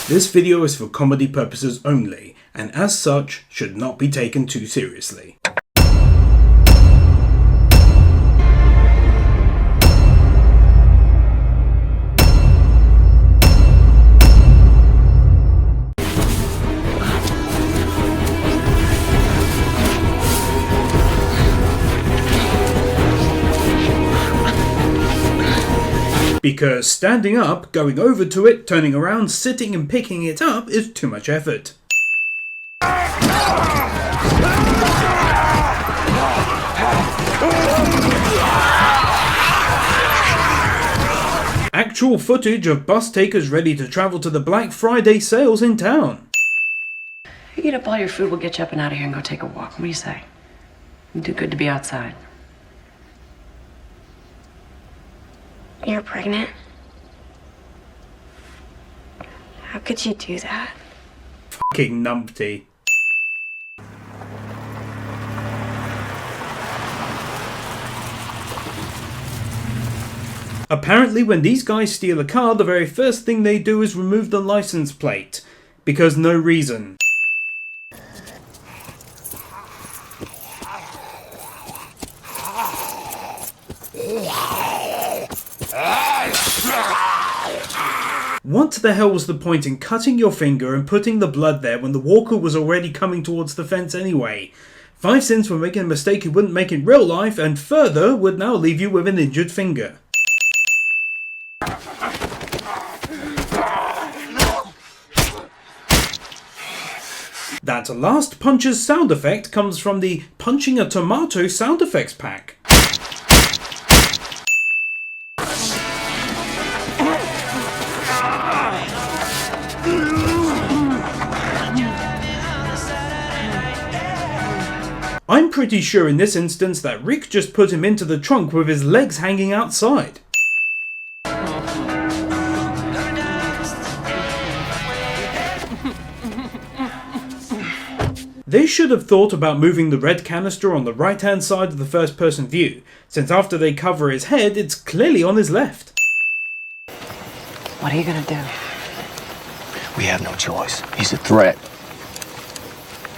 This video is for comedy purposes only, and as such, should not be taken too seriously. Because standing up, going over to it, turning around, sitting and picking it up is too much effort. Actual footage of bus takers ready to travel to the Black Friday sales in town. You eat up all your food, we'll get you up and out of here and go take a walk. What do you say? It'd do good to be outside. You're pregnant? How could you do that? Fucking numpty. Apparently when these guys steal a car, the very first thing they do is remove the license plate. Because no reason. What the hell was the point in cutting your finger and putting the blood there when the walker was already coming towards the fence anyway? 5 cents for making a mistake you wouldn't make in real life, and further would now leave you with an injured finger. That last punch's sound effect comes from the punching a tomato sound effects pack. I'm pretty sure in this instance that Rick just put him into the trunk with his legs hanging outside. They should have thought about moving the red canister on the right hand side of the first person view, since after they cover his head it's clearly on his left. What are you gonna do? We have no choice. He's a threat.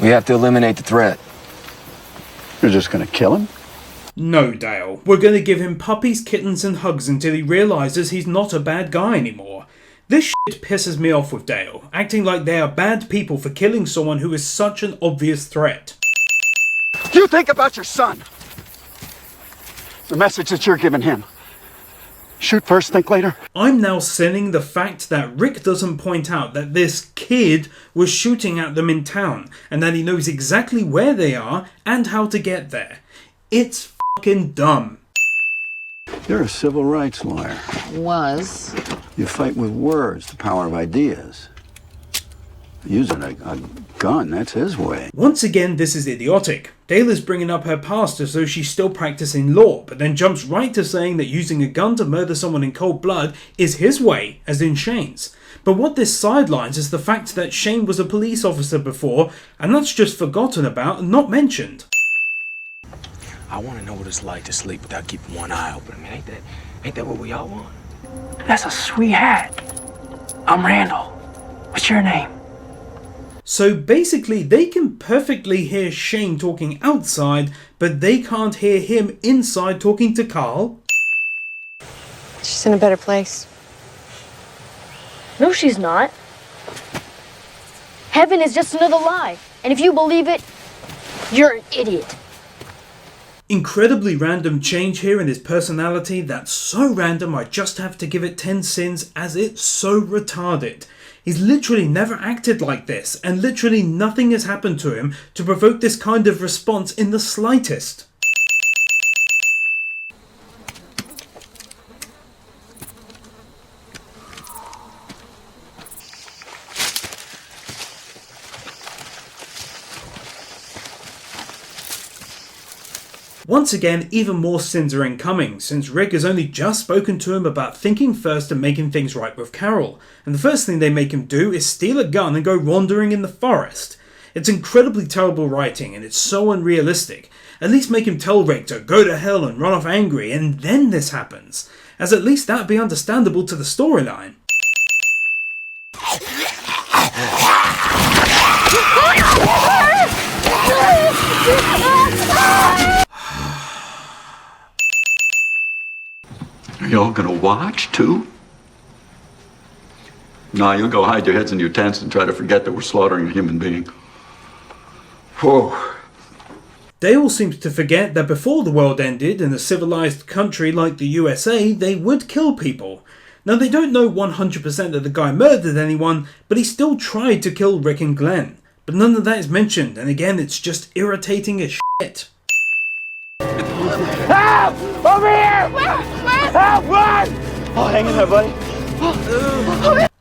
We have to eliminate the threat. You're just gonna kill him? No, Dale. We're gonna give him puppies, kittens and hugs until he realises he's not a bad guy anymore. This shit pisses me off with Dale, acting like they are bad people for killing someone who is such an obvious threat. You think about your son. The message that you're giving him. Shoot first, think later. I'm now sinning the fact that Rick doesn't point out that this kid was shooting at them in town, and that he knows exactly where they are and how to get there. It's fucking dumb. You're a civil rights lawyer. Was. You fight with words, the power of ideas. Using a gun, that's his way. Once again, this is idiotic. Dale is bringing up her past as though she's still practicing law, but then jumps right to saying that using a gun to murder someone in cold blood is his way, as in Shane's. But what this sidelines is the fact that Shane was a police officer before, and that's just forgotten about and not mentioned. I want to know what it's like to sleep without keeping one eye open. I mean, ain't that what we all want? That's a sweet hat. I'm Randall. What's your name? So basically they can perfectly hear Shane talking outside, but they can't hear him inside talking to Carl. She's in a better place. No, she's not. Heaven is just another lie. And if you believe it, you're an idiot. Incredibly random change here in his personality that's so random I just have to give it 10 sins as it's so retarded. He's literally never acted like this, and literally nothing has happened to him to provoke this kind of response in the slightest. Once again, even more sins are incoming, since Rick has only just spoken to him about thinking first and making things right with Carol, and the first thing they make him do is steal a gun and go wandering in the forest. It's incredibly terrible writing, and it's so unrealistic. At least make him tell Rick to go to hell and run off angry, and then this happens, as at least that'd be understandable to the storyline. Y'all gonna watch, too? Nah, you'll go hide your heads in your tents and try to forget that we're slaughtering a human being. Whoa. Dale seems to forget that before the world ended, in a civilized country like the USA, they would kill people. Now, they don't know 100% that the guy murdered anyone, but he still tried to kill Rick and Glenn. But none of that is mentioned, and again, it's just irritating as shit. Help! Over here! Help! Run! Oh, hang in there, buddy.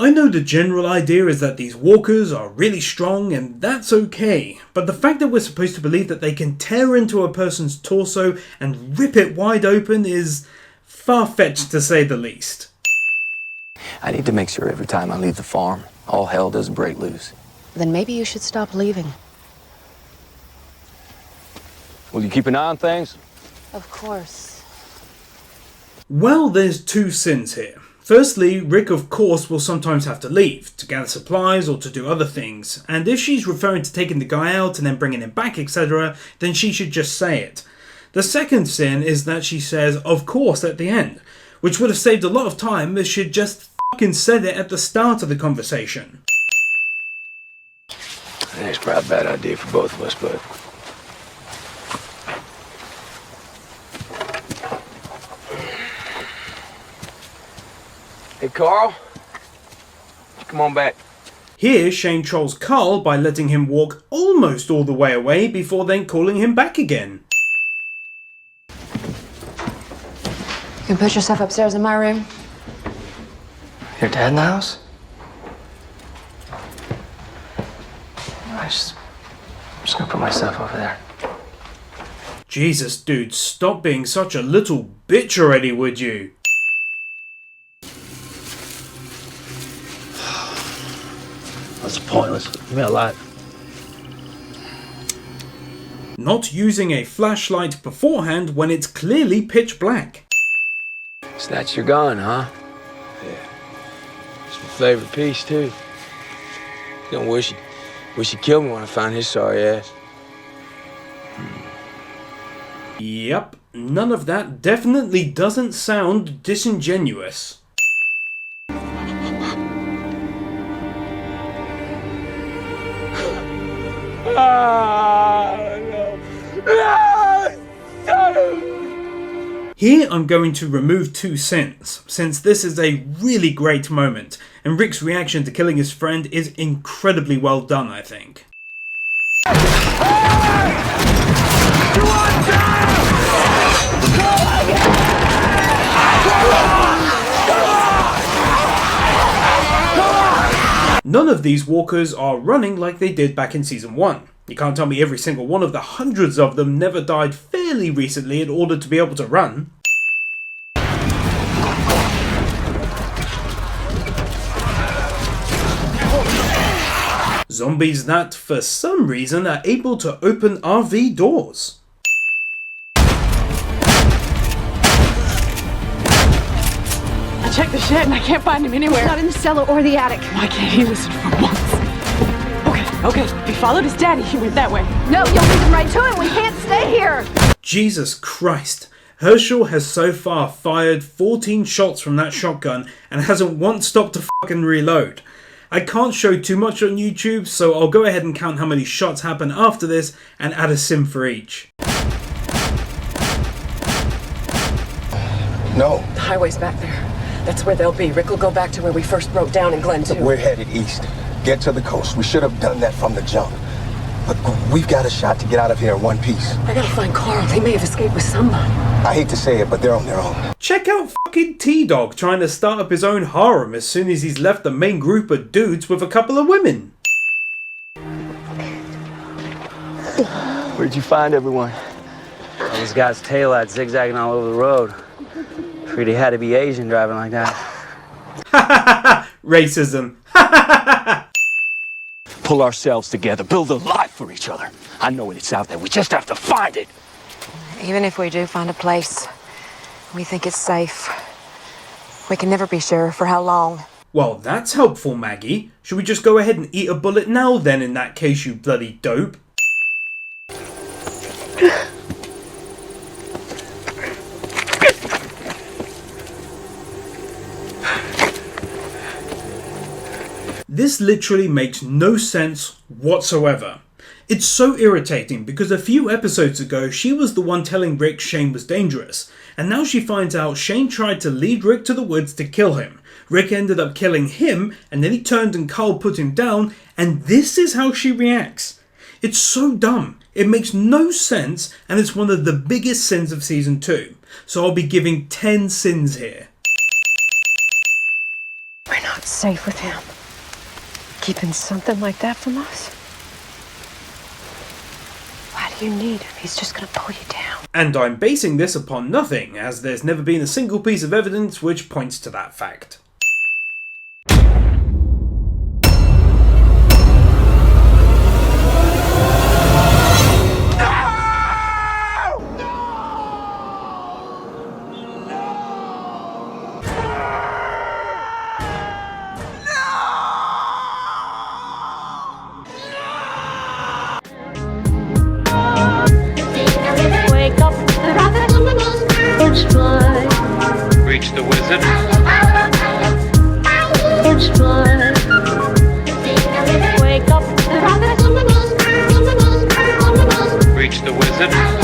I know the general idea is that these walkers are really strong, and that's okay, but the fact that we're supposed to believe that they can tear into a person's torso and rip it wide open is far-fetched to say the least. I need to make sure every time I leave the farm, all hell doesn't break loose. Then maybe you should stop leaving. Will you keep an eye on things? Of course. Well, there's two sins here. Firstly, Rick of course will sometimes have to leave, to gather supplies or to do other things, and if she's referring to taking the guy out and then bringing him back, etc., then she should just say it. The second sin is that she says, of course, at the end, which would have saved a lot of time if she'd just fucking said it at the start of the conversation. It's probably a bad idea for both of us, but... Hey, Carl. Come on back. Here, Shane trolls Carl by letting him walk almost all the way away before then calling him back again. You can put yourself upstairs in my room. Your dad in the house? I'm just gonna put myself over there. Jesus, dude, stop being such a little bitch already, would you? That's pointless. Leave me alive. Not using a flashlight beforehand when it's clearly pitch black. So that's your gun, huh? Yeah. It's my favorite piece, too. You don't wish he killed me when I found his sorry ass. Yep, none of that definitely doesn't sound disingenuous. Here I'm going to remove two sins, since this is a really great moment, and Rick's reaction to killing his friend is incredibly well done, I think. None of these walkers are running like they did back in Season 1. You can't tell me every single one of the hundreds of them never died fairly recently in order to be able to run. Zombies that, for some reason, are able to open RV doors. I checked the shed and I can't find him anywhere. Not in the cellar or the attic. Why can't he listen for once? Okay. He followed his daddy. He went that way. No, you'll lead him right to him. We can't stay here. Jesus Christ. Herschel has so far fired 14 shots from that shotgun and hasn't once stopped to fucking reload. I can't show too much on YouTube, so I'll go ahead and count how many shots happen after this and add a sim for each. No. The highway's back there. That's where they'll be. Rick will go back to where we first broke down in Glen 2. We're headed east. Get to the coast. We should have done that from the jump. But we've got a shot to get out of here in one piece. I gotta find Carl. He may have escaped with somebody. I hate to say it, but they're on their own. Check out fucking T-Dog trying to start up his own harem as soon as he's left the main group of dudes with a couple of women. Where'd you find everyone? Well, this guy's taillight zigzagging all over the road. Figured he had to be Asian driving like that. Racism. Pull ourselves together, build a life for each other. I know it's out there. We just have to find it. Even if we do find a place, we think it's safe. We can never be sure for how long. Well, that's helpful, Maggie. Should we just go ahead and eat a bullet now then, in that case, you bloody dope? This literally makes no sense whatsoever. It's so irritating because a few episodes ago she was the one telling Rick Shane was dangerous, and now she finds out Shane tried to lead Rick to the woods to kill him. Rick ended up killing him, and then he turned and Carl put him down, and this is how she reacts. It's so dumb, it makes no sense, and it's one of the biggest sins of season 2. So I'll be giving 10 sins here. We're not safe with him. Keeping something like that from us? Why do you need him? He's just gonna pull you down. And I'm basing this upon nothing, as there's never been a single piece of evidence which points to that fact. Reach the wizard. Wake up. Reach the wizard.